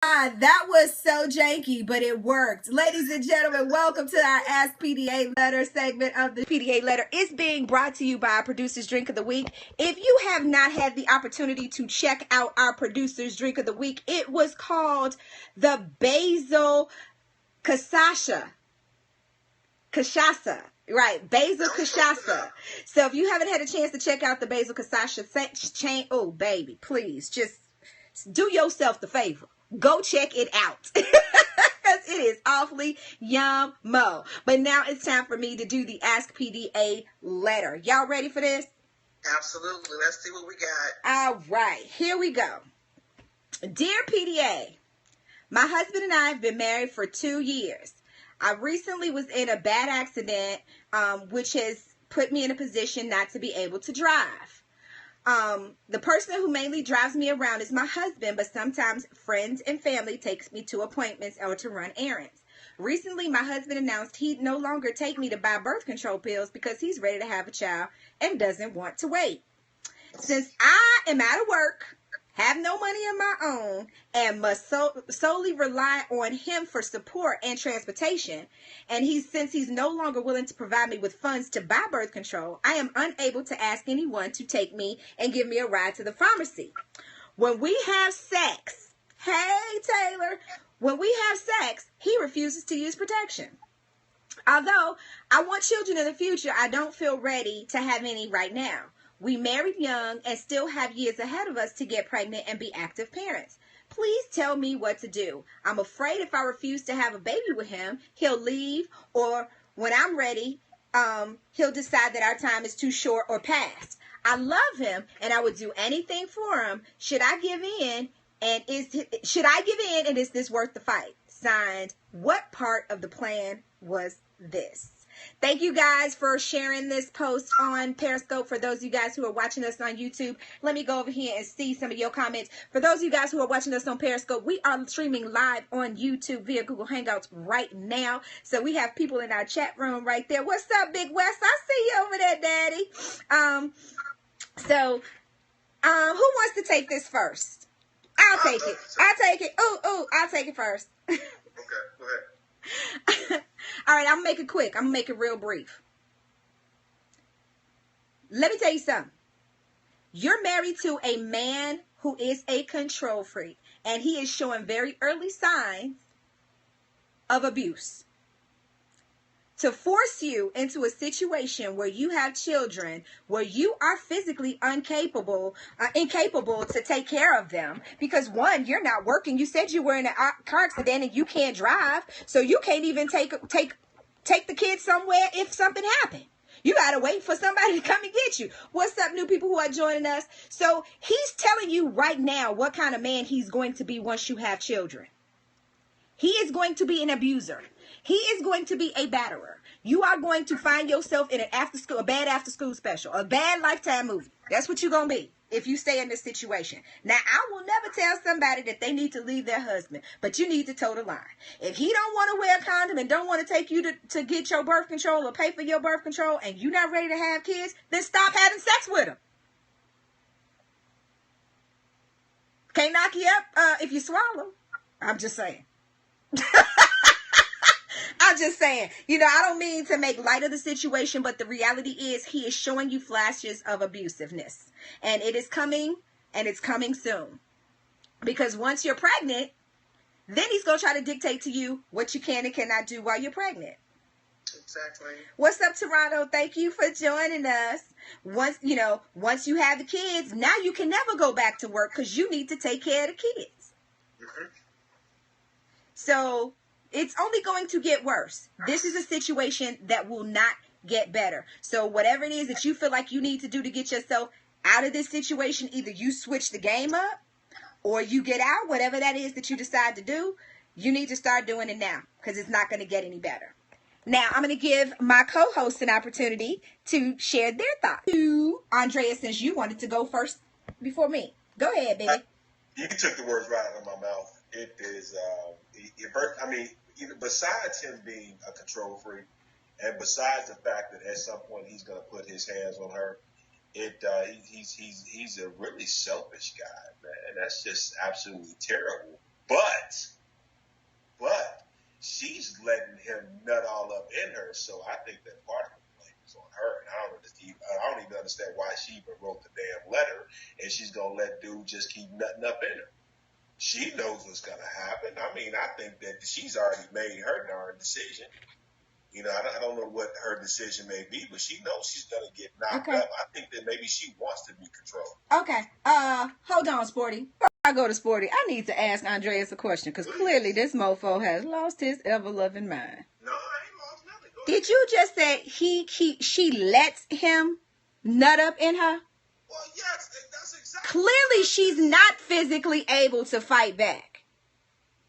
That was so janky, but it worked. Ladies and gentlemen, welcome to our Ask PDA Letter segment of the PDA Letter. It's being brought to you by our Producer's Drink of the Week. If you have not had the opportunity to check out our Producer's Drink of the Week, it was called the Basil Cachaça. Right, basil cachaça. So if you haven't had a chance to check out the basil cachaça, oh baby, please just do yourself the favor. Go check it out. Because it is awfully yum-mo. But now it's time for me to do the Ask PDA letter. Y'all ready for this? Absolutely. Let's see what we got. All right, here we go. Dear PDA, my husband and I have been married for 2 years. I recently was in a bad accident, which has put me in a position not to be able to drive. The person who mainly drives me around is my husband, but sometimes friends and family takes me to appointments or to run errands. Recently, my husband announced he'd no longer take me to buy birth control pills because he's ready to have a child and doesn't want to wait. Since I am out of work, have no money of my own, and must solely rely on him for support and transportation, and since he's no longer willing to provide me with funds to buy birth control, I am unable to ask anyone to take me and give me a ride to the pharmacy. When we have sex, hey Taylor, when we have sex, he refuses to use protection. Although I want children in the future, I don't feel ready to have any right now. We married young and still have years ahead of us to get pregnant and be active parents. Please tell me what to do. I'm afraid if I refuse to have a baby with him, he'll leave, or when I'm ready, he'll decide that our time is too short or past. I love him and I would do anything for him. Should I give in? And is this worth the fight? Signed, what part of the plan was this? Thank you guys for sharing this post on Periscope. For those of you guys who are watching us on YouTube, let me go over here and see some of your comments. For those of you guys who are watching us on Periscope, we are streaming live on YouTube via Google Hangouts right now. So we have people in our chat room right there. What's up, Big West? I see you over there, Daddy. Who wants to take this first? I'll take it. I'll take it first. Okay, go ahead. All right, I'm going to make it quick. I'm going to make it real brief. Let me tell you something. You're married to a man who is a control freak, and he is showing very early signs of abuse. To force you into a situation where you have children, where you are physically incapable to take care of them, because one, you're not working. You said you were in a car accident and you can't drive, so you can't even take the kids somewhere if something happened. You got to wait for somebody to come and get you. What's up, new people who are joining us? So he's telling you right now what kind of man he's going to be once you have children. He is going to be an abuser. He is going to be a batterer. You are going to find yourself in a bad after school special, a bad Lifetime movie. That's what you're going to be if you stay in this situation. Now, I will never tell somebody that they need to leave their husband, but you need to toe the line. If he don't want to wear a condom and don't want to take you to get your birth control or pay for your birth control and you're not ready to have kids, then stop having sex with him. Can't knock you up if you swallow. I'm just saying. I'm just saying, I don't mean to make light of the situation, but the reality is he is showing you flashes of abusiveness. And it is coming, and it's coming soon. Because once you're pregnant, then he's going to try to dictate to you what you can and cannot do while you're pregnant. Exactly. What's up, Toronto? Thank you for joining us. Once you have the kids, now you can never go back to work because you need to take care of the kids. Mm-hmm. So it's only going to get worse. This is a situation that will not get better. So whatever it is that you feel like you need to do to get yourself out of this situation, either you switch the game up or you get out, whatever that is that you decide to do, you need to start doing it now because it's not going to get any better. Now, I'm going to give my co-host an opportunity to share their thoughts. Andrea, since you wanted to go first before me. Go ahead, baby. You took the words right out of my mouth. It is, even besides him being a control freak, and besides the fact that at some point he's going to put his hands on her, he's a really selfish guy, man. And that's just absolutely terrible. But she's letting him nut all up in her. So I think that part of the blame is on her. And I don't even understand why she even wrote the damn letter. And she's gonna let dude just keep nutting up in her. She knows what's gonna happen. I mean, I think that she's already made her darn decision. You know, I don't know what her decision may be, but she knows she's gonna get knocked up. I think that maybe she wants to be controlled. Okay. Hold on, Sporty. Before I go to Sporty, I need to ask Andreas a question because clearly this mofo has lost his ever-loving mind. No, I ain't lost nothing. Did you just say she lets him nut up in her? Well, yes, that's exactly. Clearly, she's not physically able to fight back.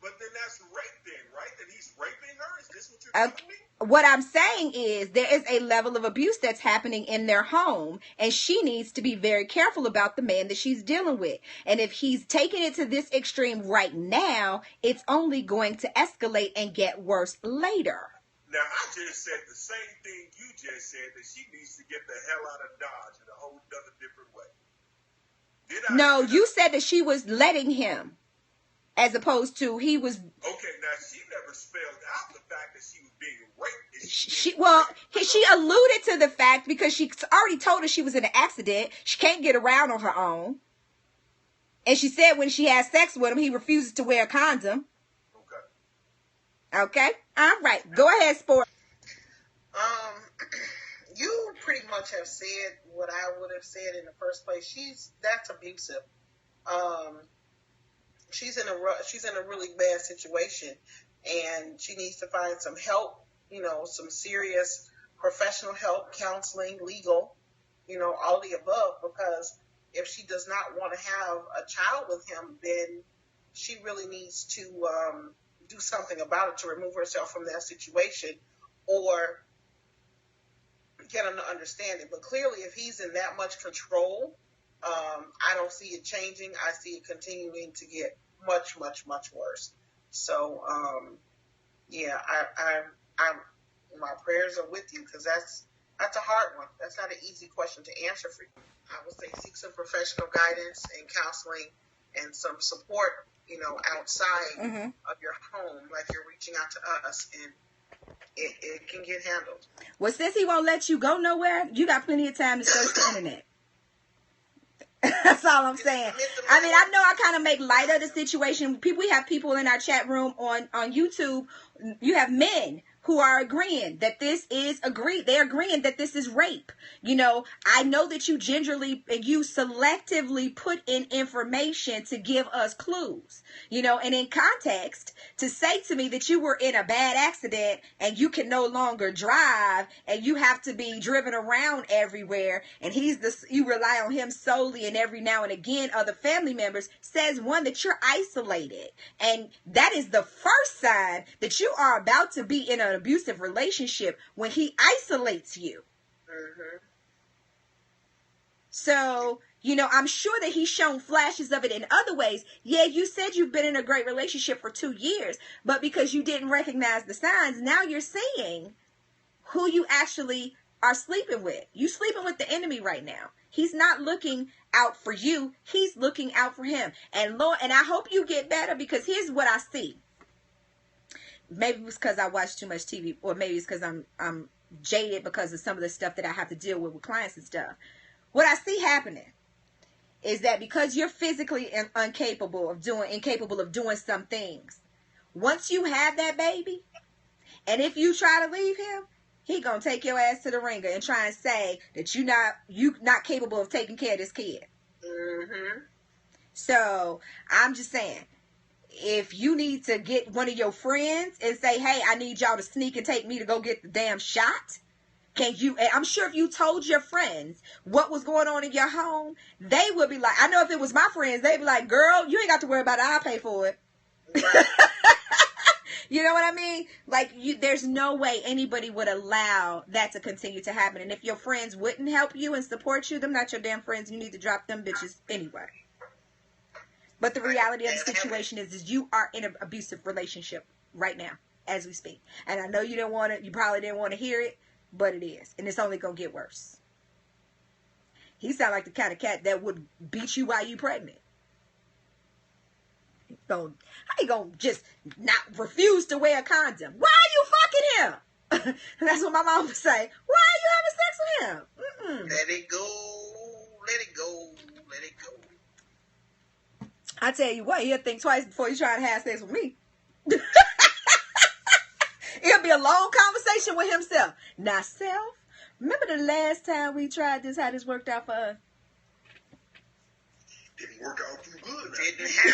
But then that's rape, then, right? That he's raping her. Is this what you're telling me? What I'm saying is there is a level of abuse that's happening in their home, and she needs to be very careful about the man that she's dealing with. And if he's taking it to this extreme right now, it's only going to escalate and get worse later. Now, I just said the same thing you just said, that she needs to get the hell out of Dodge in a whole other different way. No, you said that she was letting him, as opposed to he was. Okay, now she never spelled out the fact that she was being raped. She alluded to the fact because she already told us she was in an accident. She can't get around on her own. And she said when she has sex with him, he refuses to wear a condom. Okay. All right. Go ahead, Sport. You pretty much have said what I would have said in the first place. That's abusive. She's in a really bad situation, and she needs to find some help. You know, some serious professional help, counseling, legal. You know, all the above. Because if she does not want to have a child with him, then she really needs to do something about it to remove herself from that situation, or get an understanding. But clearly, if he's in that much control, I don't see it changing. I see it continuing to get much, much, much worse. So, yeah, I'm my prayers are with you, because that's a hard one. That's not an easy question to answer for you. I would say seek some professional guidance and counseling and some support, you know, outside of your home, like you're reaching out to us, and it can get handled. Well, since he won't let you go nowhere, you got plenty of time to search the internet. That's all I'm saying. I mean, I know I kind of make light of the situation. We have people in our chat room on YouTube. You have men who are agreeing that this is they're agreeing that this is rape. You know, I know that you selectively put in information to give us clues, you know, and in context to say to me that you were in a bad accident and you can no longer drive and you have to be driven around everywhere, and you rely on him solely, and every now and again other family members, says one, that you're isolated, and that is the first sign that you are about to be in an abusive relationship, when he isolates you. So, you know, I'm sure that he's shown flashes of it in other ways. Yeah, you said you've been in a great relationship for 2 years, but because you didn't recognize the signs, now you're seeing who you actually are sleeping with. You sleeping with the enemy right now. He's not looking out for you. He's looking out for him. And Lord, and I hope you get better, because here's what I see. Maybe it's because I watch too much TV, or maybe it's because I'm jaded because of some of the stuff that I have to deal with clients and stuff. What I see happening is that because you're physically incapable of doing some things, once you have that baby, and if you try to leave him, he gonna take your ass to the ringer and try and say that you not capable of taking care of this kid. So I'm just saying, if you need to get one of your friends and say, hey, I need y'all to sneak and take me to go get the damn shot, can you? And I'm sure if you told your friends what was going on in your home, they would be like, I know if it was my friends, they'd be like, girl, you ain't got to worry about it. I'll pay for it. Right. You know what I mean? Like, there's no way anybody would allow that to continue to happen. And if your friends wouldn't help you and support you, them not your damn friends. You need to drop them bitches anyway. But the reality of the situation is you are in an abusive relationship right now, as we speak. And I know you probably didn't want to hear it, but it is. And it's only going to get worse. He sound like the kind of cat that would beat you while you pregnant. How you gonna just not refuse to wear a condom? Why are you fucking him? That's what my mom would say. Why are you having sex with him? Mm-mm. Let it go. Let it go. Let it go. I tell you what, he'll think twice before he try to have sex with me. It'll be a long conversation with himself. Now, self, remember the last time we tried this, how this worked out for us? Didn't work out too good. Didn't happen.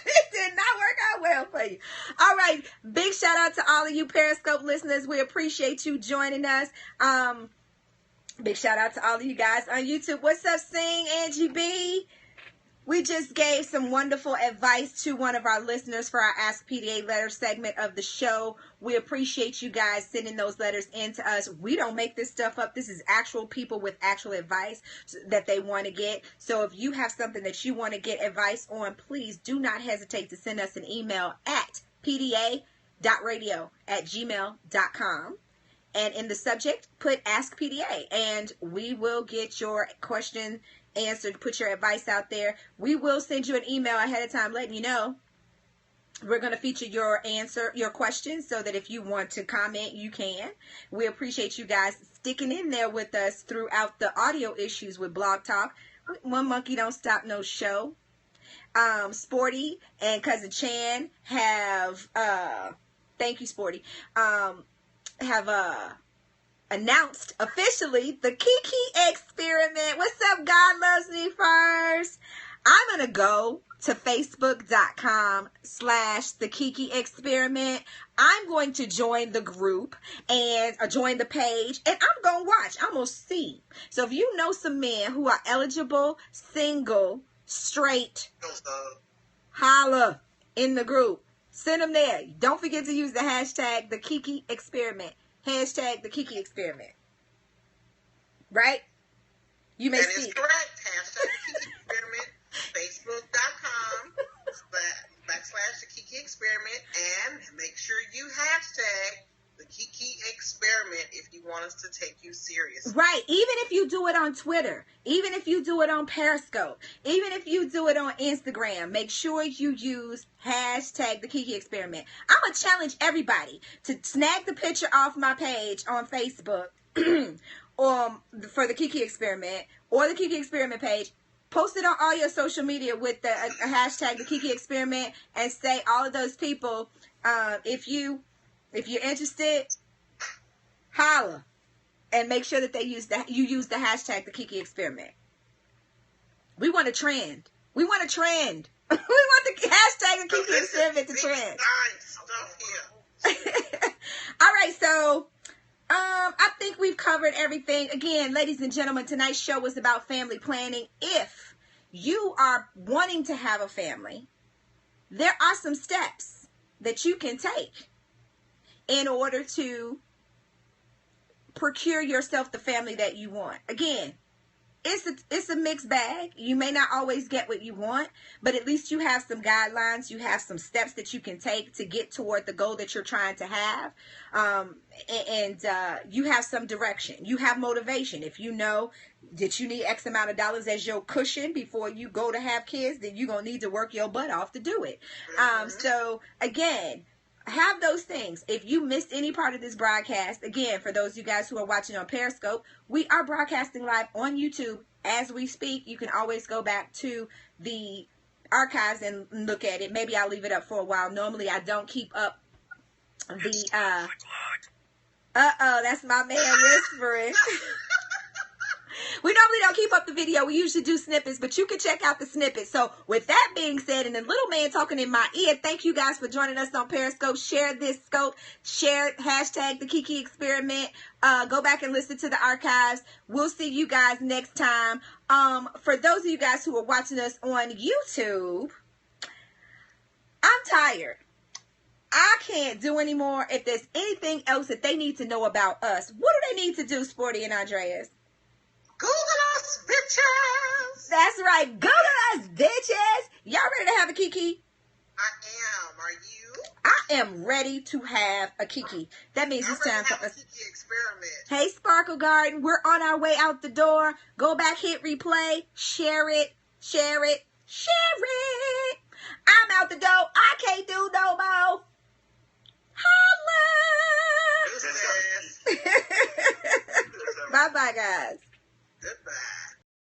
It did not work out well for you. All right. Big shout out to all of you Periscope listeners. We appreciate you joining us. Big shout out to all of you guys on YouTube. What's up, Sing, Angie B? We just gave some wonderful advice to one of our listeners for our Ask PDA letter segment of the show. We appreciate you guys sending those letters in to us. We don't make this stuff up. This is actual people with actual advice that they want to get. So if you have something that you want to get advice on, please do not hesitate to send us an email at pda.radio@gmail.com. And in the subject, put Ask PDA, and we will get your question answered. Put your advice out there. We will send you an email ahead of time letting you know. We're going to feature your questions, so that if you want to comment, you can. We appreciate you guys sticking in there with us throughout the audio issues with Blog Talk. One Monkey Don't Stop No Show. Sporty and Cousin Chan have, thank you, Sporty, have announced officially the Kiki experiment. What's up, God Loves Me First? I'm going to go to facebook.com/the Kiki experiment. I'm going to join the group and join the page, and I'm going to watch. I'm going to see. So if you know some men who are eligible, single, straight, holla in the group. Send them there. Don't forget to use the hashtag the Kiki experiment. Hashtag the Kiki experiment. Right? You may That see. is correct. Hashtag the Kiki experiment. Facebook.com/the Kiki experiment. And make sure you hashtag the Kiki experiment if you want us to take you seriously. Right. Even if you do it on Twitter, even if you do it on Periscope, even if you do it on Instagram, make sure you use hashtag the Kiki experiment. I'm going to challenge everybody to snag the picture off my page on Facebook for the Kiki experiment, or the Kiki experiment page. Post it on all your social media with the hashtag the Kiki experiment, and say all of those people, if you're interested, holla, and make sure that you use the hashtag the Kiki experiment. We want a trend. We want a trend. We want the hashtag the Kiki experiment to trend. All right, so I think we've covered everything. Again, ladies and gentlemen, tonight's show was about family planning. If you are wanting to have a family, there are some steps that you can take in order to procure yourself the family that you want. Again, it's a mixed bag. You may not always get what you want, but at least you have some guidelines. You have some steps that you can take to get toward the goal that you're trying to have. And you have some direction. You have motivation. If you know that you need X amount of dollars as your cushion before you go to have kids, then you're going to need to work your butt off to do it. So again, have those things. If you missed any part of this broadcast, again, for those of you guys who are watching on Periscope, we are broadcasting live on YouTube as we speak. You can always go back to the archives and look at it. Maybe I'll leave it up for a while. Normally, I don't keep up the, that's my man whispering. We normally don't keep up the video. We usually do snippets, but you can check out the snippets. So with that being said, and the little man talking in my ear, thank you guys for joining us on Periscope. Share this scope. Share hashtag the Kiki experiment. Go back and listen to the archives. We'll see you guys next time. For those of you guys who are watching us on YouTube, I'm tired. I can't do anymore. If there's anything else that they need to know about us, what do they need to do, Sporty and Andreas? Google us, bitches. That's right. Google us, bitches. Y'all ready to have a Kiki? I am. Are you? I am ready to have a Kiki. That means it's time for us. Kiki experiment. Hey, Sparkle Garden, we're on our way out the door. Go back, hit replay, share it, share it, share it. I'm out the door. I can't do no more. Holla! Bye-bye, guys. Goodbye.